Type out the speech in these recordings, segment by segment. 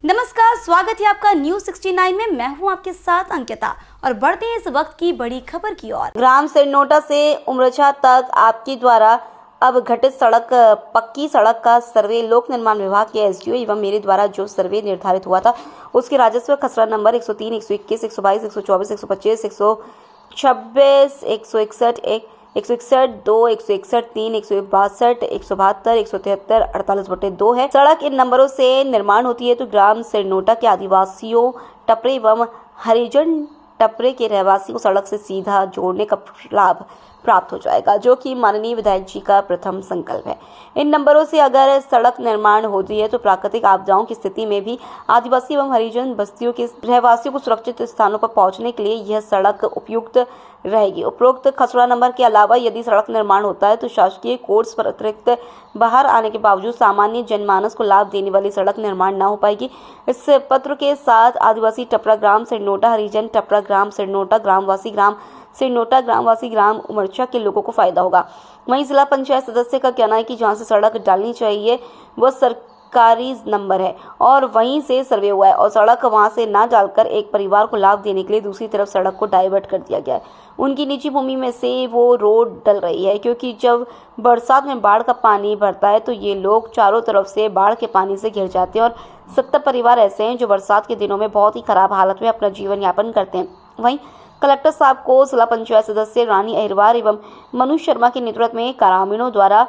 नमस्कार, स्वागत है आपका न्यूज 69 में। मैं हूं आपके साथ अंकिता और बढ़ते हैं इस वक्त की बड़ी खबर की ओर। ग्राम सिरनोटा से उमरछा तक आपके द्वारा अब घटित सड़क पक्की सड़क का सर्वे लोक निर्माण विभाग के एसडीओ एवं मेरे द्वारा जो सर्वे निर्धारित हुआ था उसके राजस्व खसरा नंबर 103, 121, 122, 124, 125, 126, 161, 161, 2, 161, 3, 162, 172, 173, 48/2 है। सड़क इन नंबरों से निर्माण होती है तो ग्राम सिरनोटा के आदिवासियों टपरे एवं हरिजन टपरे के रहवासियों को सड़क से सीधा जोड़ने का लाभ प्राप्त हो जाएगा, जो कि माननीय विधायक जी का प्रथम संकल्प है। इन नंबरों से अगर सड़क निर्माण होती है तो प्राकृतिक आपदाओं की स्थिति में भी आदिवासी एवं हरिजन बस्तियों के रहवासियों को सुरक्षित स्थानों पर पहुंचने के लिए यह सड़क उपयुक्त रहेगी। उपरोक्त खसरा नंबर के अलावा यदि सड़क निर्माण होता है तो शासकीय कोर्स पर अतिरिक्त बाहर आने के बावजूद सामान्य जनमानस को लाभ देने वाली सड़क निर्माण न हो पाएगी। इस पत्र के साथ आदिवासी टपरा ग्राम सिरनोटा, हरिजन टपरा ग्राम सिरनोटा, ग्रामवासी ग्राम सिरनोटा, ग्रामवासी ग्राम उमरछा के लोगों को फायदा होगा। वहीं जिला पंचायत सदस्य का कहना है कि जहां से सड़क डालनी चाहिए वह सरकारी नंबर है और वहीं से सर्वे हुआ है और सड़क वहां से ना डालकर एक परिवार को लाभ देने के लिए दूसरी तरफ सड़क को डाइवर्ट कर दिया गया है। उनकी निजी भूमि में से वो रोड डल रही है क्योंकि जब बरसात में बाढ़ का पानी भरता है तो ये लोग चारों तरफ से बाढ़ के पानी से घिर जाते हैं और 70 परिवार ऐसे हैं जो बरसात के दिनों में बहुत ही खराब हालत में अपना जीवन यापन करते हैं। वहीं कलेक्टर साहब को जिला पंचायत सदस्य रानी अहिरवार एवं मनु शर्मा के नेतृत्व में ग्रामीणों द्वारा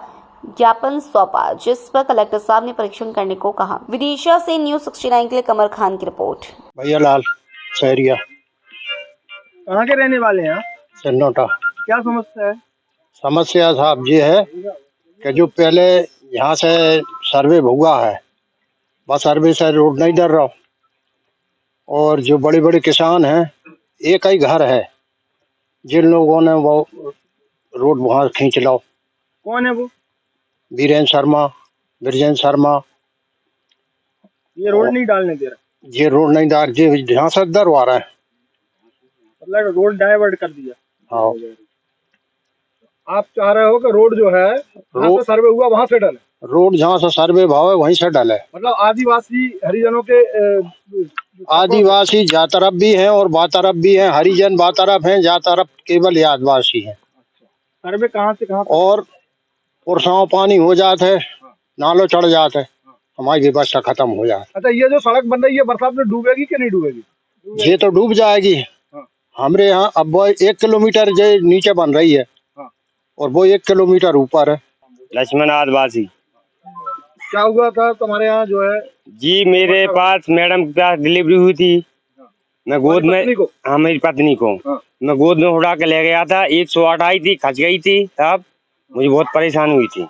ज्ञापन सौंपा, जिस पर कलेक्टर साहब ने परीक्षण करने को कहा। विदिशा से न्यूज 69 के लिए कमर खान की रिपोर्ट। भैया लाल शहरिया। कहाँ के रहने वाले हैं? सिरनोटा। क्या समस्या है? समस्या साहब ये है कि जो पहले यहाँ से सर्वे हुआ है बस सर्वे से रोड नहीं डर रहा और जो बड़े बड़े किसान हैं एक ही घर है जिन लोगों ने वो रोड वहाँ खींच लो। कौन है वो? वीरेंद्र शर्मा, बिरजेंद्र शर्मा। ये रोड नहीं डालने दे रहा। ये रोड नहीं डाल, ये यहाँ से डरवा रहा है। मतलब रोड डाइवर्ट कर दिया। हाँ, आप चाह रहे हो कि रोड जो है जहाँ से सर्वे हुआ वहाँ से डाले? रोड जहाँ से सर्वे भाव है वहीं से डाले। मतलब आदिवासी हरिजनों के आदिवासी जा तरफ भी हैं और बा तरफ भी हैं, हरिजन बा तरफ हैं, जा तरफ केवल ये आदिवासी हैं। सर्वे कहाँ से कहाँ? और पुरसाओं पानी हो जाते है, नालों चढ़ जाते है, हमारी व्यवस्था खत्म हो जाए। अच्छा, ये जो सड़क बन रही है बरसात में डूबेगी कि नहीं डूबेगी? ये तो डूब जाएगी। हमरे यहाँ अब वो 1 किलोमीटर जो नीचे बन रही है और वो 1 किलोमीटर ऊपर है। लक्ष्मण आदिवासी। क्या हुआ था तुम्हारे यहाँ जो है? जी मेरे पास मैडम के पास डिलीवरी हुई थी। मैं गोद में, हाँ मेरी पत्नी को मैं गोद में उड़ा के ले गया था। 108 आई थी, खच गई थी, तब मुझे बहुत परेशानी हुई थी।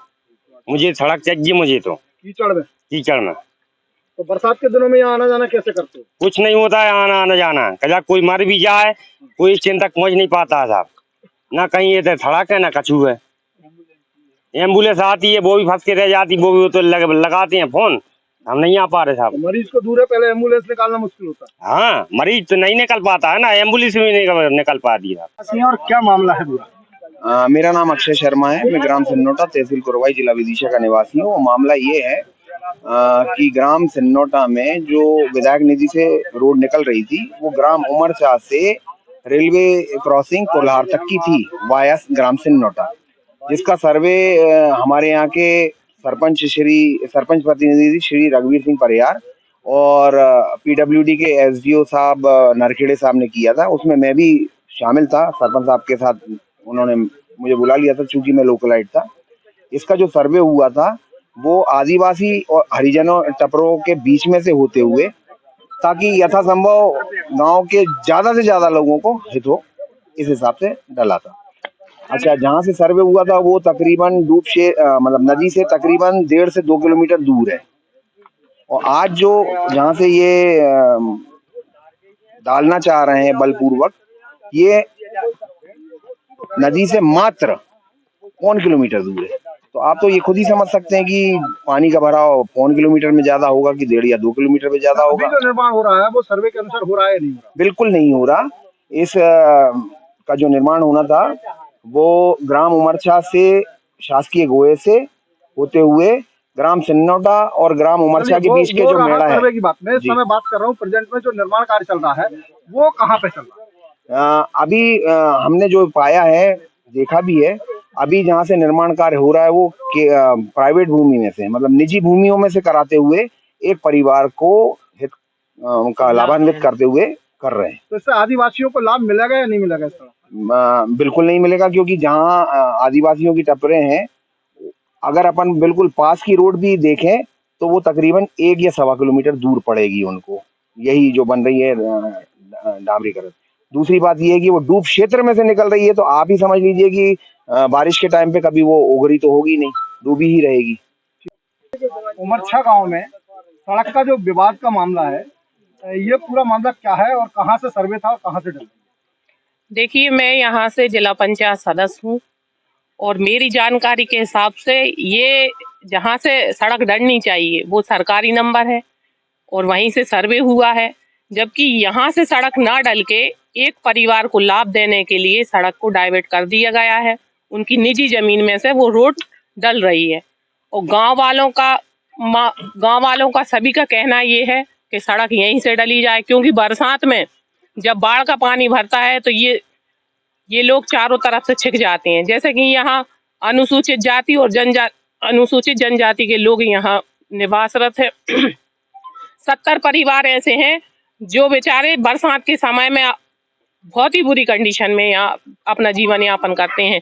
मुझे सड़क चाहिए, मुझे तो कीचड़ में। तो बरसात के दिनों में यहाँ आना जाना कैसे करते हो? कुछ नहीं होता है आना जाना, कदा कोई मर भी जाए कोई स्टेशन तक पहुँच नहीं पाता है साहब। ना कहीं ये सड़क है ना कछू है। एम्बुलेंस आती है वो भी फंस के रह जाती, वो भी तो लगाते हैं फोन, हम नहीं आ पा रहे साहब। मरीज को दूर है, पहले एम्बुलेंस निकालना मुश्किल होता है। हाँ, मरीज तो नहीं निकल पाता है ना, एम्बुलेंस भी नहीं निकल पाती है। और क्या मामला है पूरा? मेरा नाम अक्षय शर्मा है। मैं ग्राम सिरनोटा, तहसील कुरवाई, जिला विदिशा का निवासी हूँ। मामला ये है कि ग्राम सिरनोटा में जो विधायक निधि से रोड निकल रही थी वो ग्राम उमरछा से रेलवे क्रॉसिंग कोल्हार तक की थी वाया ग्राम सिरनोटा, जिसका सर्वे हमारे यहाँ के सरपंच प्रतिनिधि श्री रघुवीर सिंह परियार और पीडब्ल्यूडी के एसडीओ साहब नरखेड़े साहब ने किया था। उसमें मैं भी शामिल था, सरपंच साहब के साथ उन्होंने मुझे बुला लिया था चूंकि मैं लोकलाइट था। इसका जो सर्वे हुआ था वो आदिवासी और हरिजनों टपरों के बीच में से होते हुए, ताकि यथासंभव गांव के ज्यादा से ज्यादा लोगों को हित हो, इस हिसाब से डला था। अच्छा, जहाँ से सर्वे हुआ था वो तकरीबन मतलब नदी से तकरीबन 1.5 से 2 किलोमीटर दूर है। और आज जो जहाँ से ये डालना चाह रहे हैं बलपूर्वक, ये नदी से मात्र 1 किलोमीटर दूर है। तो आप तो ये खुद ही समझ सकते हैं कि पानी का भराव 1 किलोमीटर में ज्यादा होगा कि 1.5 या 2 किलोमीटर में ज्यादा होगा। जो निर्माण हो रहा है वो सर्वे के अनुसार हो रहा है नहीं? बिल्कुल नहीं हो रहा। इस का जो निर्माण होना था वो ग्राम उमरछा से शासकीय गोये से होते हुए ग्राम सिन्नोटा और ग्राम उमरछा के बीच के जो मेला है। सर्वे की बात मैं इस समय बात कर रहा हूँ, प्रेजेंट में जो निर्माण कार्य चल रहा है वो कहाँ पे चल रहा है? अभी हमने जो पाया है, देखा भी है, अभी जहाँ से निर्माण कार्य हो रहा है वो प्राइवेट भूमि में से, मतलब निजी भूमियों में से कराते हुए एक परिवार को हित का लाभान्वित करते हुए कर रहे हैं। तो इससे आदिवासियों को लाभ मिलेगा या नहीं मिलेगा? इस तरह बिल्कुल नहीं मिलेगा, क्योंकि जहाँ आदिवासियों की टपरे हैं, अगर अपन बिल्कुल पास की रोड भी देखें तो वो तकरीबन 1 या 1.25 किलोमीटर दूर पड़ेगी उनको, यही जो बन रही है डामरीकरण। दूसरी बात ये है कि वो डूब क्षेत्र में से निकल रही है, तो आप ही समझ लीजिए कि बारिश के टाइम पे कभी वो उगरी तो होगी नहीं, डूबी ही रहेगी। उमरछा गांव में सड़क का जो विवाद का मामला है, ये पूरा मामला क्या है और कहाँ से सर्वे था और कहाँ से डल? देखिए, मैं यहाँ से जिला पंचायत सदस्य हूँ और मेरी जानकारी के हिसाब से ये जहाँ से सड़क डलनी चाहिए वो सरकारी नंबर है और वहीं से सर्वे हुआ है, जबकि यहाँ से सड़क ना डल के एक परिवार को लाभ देने के लिए सड़क को डाइवर्ट कर दिया गया है। उनकी निजी जमीन में से वो रोड डल रही है और गांव वालों का सभी का कहना ये है कि सड़क यहीं से डली जाए, क्योंकि बरसात में जब बाढ़ का पानी भरता है तो ये लोग चारों तरफ से छिक जाते हैं। जैसे कि यहाँ अनुसूचित जाति और अनुसूचित जनजाति के लोग यहाँ निवासरत है। 70 परिवार ऐसे हैं जो बेचारे बरसात के समय में बहुत ही बुरी कंडीशन में यहाँ अपना जीवन यापन करते हैं।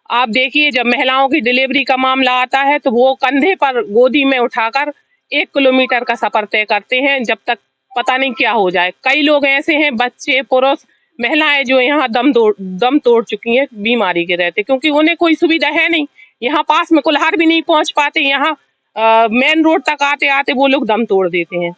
आप देखिए, जब महिलाओं की डिलीवरी का मामला आता है तो वो कंधे पर गोदी में उठाकर 1 किलोमीटर का सफर तय करते हैं, जब तक पता नहीं क्या हो जाए। कई लोग ऐसे हैं, बच्चे, पुरुष, महिलाएं, जो यहाँ दम तोड़ चुकी हैं बीमारी के रहते, क्योंकि उन्हें कोई सुविधा है नहीं। यहाँ पास में कुल्हार भी नहीं पहुंच पाते, यहाँ मेन रोड तक आते आते वो लोग दम तोड़ देते हैं।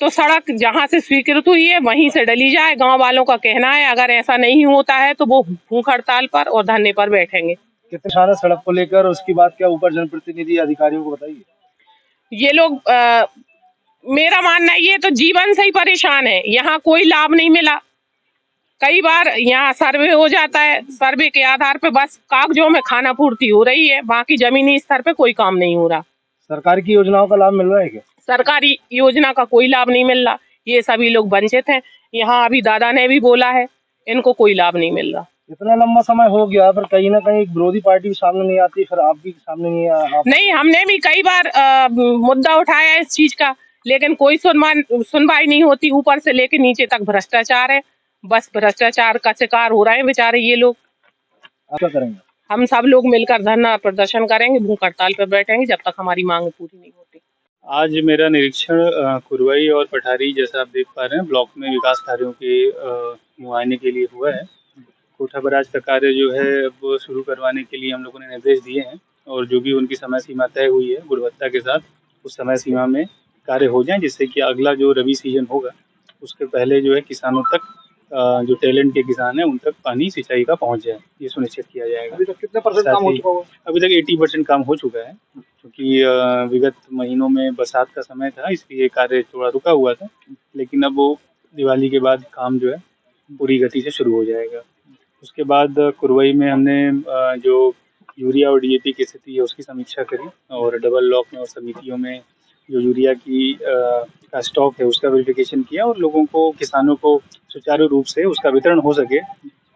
तो सड़क जहाँ से स्वीकृत हुई है वहीं से डली जाए। गांव वालों का कहना है अगर ऐसा नहीं होता है तो वो भूख हड़ताल पर और धरने पर बैठेंगे। कितने सारे सड़क को लेकर, उसकी बात क्या ऊपर जनप्रतिनिधि अधिकारियों को बताइए? ये लोग मेरा मानना ये तो जीवन से ही परेशान है, यहाँ कोई लाभ नहीं मिला। कई बार यहाँ सर्वे हो जाता है, सर्वे के आधार पे बस कागजों में खाना पूर्ति हो रही है, बाकी जमीनी स्तर पे कोई काम नहीं हो रहा। सरकार की योजनाओं का लाभ मिल रहा है क्या? सरकारी योजना का कोई लाभ नहीं मिल रहा, ये सभी लोग वंचित हैं। यहाँ अभी दादा ने भी बोला है, इनको कोई लाभ नहीं मिल रहा। इतना लंबा समय हो गया, पर कहीं ना कहीं विरोधी पार्टी सामने नहीं आती, फिर आप भी सामने नहीं हमने भी कई बार मुद्दा उठाया इस चीज का, लेकिन कोई सुनवाई नहीं होती। ऊपर से लेके नीचे तक भ्रष्टाचार है, बस भ्रष्टाचार का शिकार हो रहे हैं बेचारे ये लोग। क्या करेंगे? हम सब लोग मिलकर धरना प्रदर्शन करेंगे, भूख हड़ताल पर बैठेंगे जब तक हमारी मांग पूरी नहीं होती। आज मेरा निरीक्षण कुरवाई और पठारी, जैसा आप देख पा रहे हैं, ब्लॉक में विकास कार्यों के मुआयने के लिए हुआ है। कोठा बराज का कार्य जो है वो शुरू करवाने के लिए हम लोगों ने निर्देश दिए हैं और जो भी उनकी समय सीमा तय हुई है गुणवत्ता के साथ, उस समय सीमा में कार्य हो जाए, जिससे कि अगला जो रबी सीजन होगा उसके पहले जो है किसानों तक, जो टैलेंट के किसान हैं उन तक पानी सिंचाई का पहुंच जाए, ये सुनिश्चित किया जाएगा। अभी तक कितने % काम हो चुका है? अभी तक 80% काम हो चुका है, क्योंकि विगत महीनों में बरसात का समय था, इसलिए कार्य थोड़ा रुका हुआ था, लेकिन अब वो दिवाली के बाद काम जो है पूरी गति से शुरू हो जाएगा। उसके बाद कुरवाई में हमने जो यूरिया और DAP की स्थिति है उसकी समीक्षा करी और डबल लॉक में और समितियों में जो यूरिया का स्टॉक है उसका वेरिफिकेशन किया और लोगों को, किसानों को सुचारू रूप से उसका वितरण हो सके,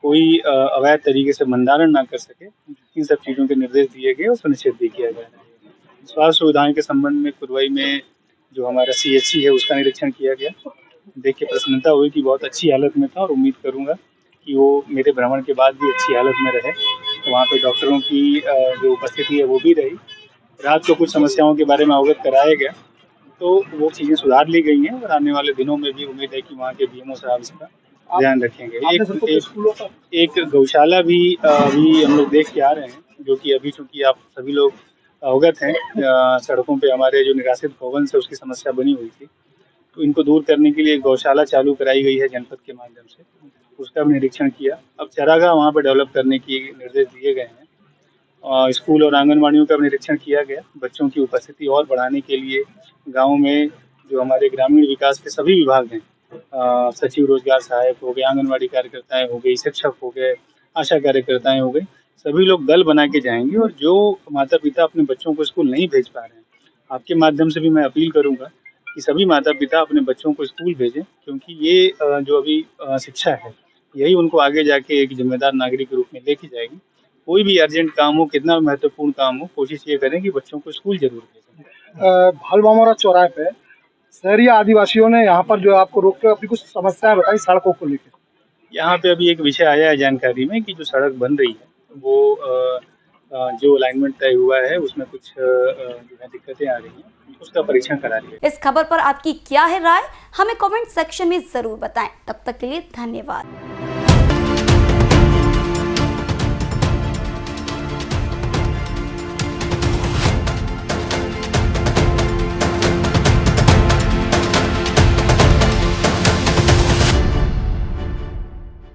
कोई अवैध तरीके से भंडारण ना कर सके, इन सब चीज़ों के निर्देश दिए गए और सुनिश्चित भी किया जाए। स्वास्थ्य सुविधाओं के संबंध में कुरवाई में जो हमारा CHC है उसका निरीक्षण किया गया, देख के प्रसन्नता हुई कि बहुत अच्छी हालत में था और उम्मीद करूँगा कि वो मेरे भ्रमण के बाद भी अच्छी हालत में रहे। तो वहाँ पे डॉक्टरों की जो उपस्थिति है वो भी रही। रात को कुछ समस्याओं के बारे में अवगत कराया गया, तो वो चीज़ें सुधार ली गई हैं और आने वाले दिनों में भी उम्मीद है कि वहाँ के BMO साहब इसका ध्यान रखेंगे। एक गौशाला भी अभी हम लोग देख के आ रहे हैं, जो कि अभी चूँकि आप सभी लोग अवगत हैं, सड़कों पे हमारे जो निराश्रित गौवंश से उसकी समस्या बनी हुई थी, तो इनको दूर करने के लिए गौशाला चालू कराई गई है जनपद के माध्यम से, उसका भी निरीक्षण किया। अब चारागाह वहाँ पर डेवलप करने की निर्देश दिए गए हैं। स्कूल और आंगनबाड़ियों का भी निरीक्षण किया गया। बच्चों की उपस्थिति और बढ़ाने के लिए गाँव में जो हमारे ग्रामीण विकास के सभी विभाग हैं, सचिव रोजगार सहायक हो गए, आंगनबाड़ी कार्यकर्ताएं हो गई, शिक्षक हो गए, आशा कार्यकर्ताएं हो गई, सभी लोग दल बना के जाएंगे और जो माता पिता अपने बच्चों को स्कूल नहीं भेज पा रहे हैं आपके माध्यम से भी मैं अपील करूंगा कि सभी माता पिता अपने बच्चों को स्कूल भेजें, क्योंकि ये जो अभी शिक्षा है यही उनको आगे जाके एक जिम्मेदार नागरिक के रूप में लेके जाएगी। कोई भी अर्जेंट काम हो, कितना महत्वपूर्ण काम हो, कोशिश ये करें कि बच्चों को स्कूल जरूर भेजें। भालबामोरा चौराहे पे शहरी आदिवासियों ने यहाँ पर जो आपको रोक के अपनी कुछ समस्याएं बताई सड़कों को लेकर। यहाँ पे अभी एक विषय आया है जानकारी में कि जो सड़क बन रही है वो जो अलाइनमेंट तय हुआ है उसमें कुछ जो है दिक्कतें आ रही हैं, उसका परीक्षण करा लिया। इस खबर पर आपकी क्या है राय, हमें कमेंट सेक्शन में जरूर बताएं। तब तक के लिए धन्यवाद।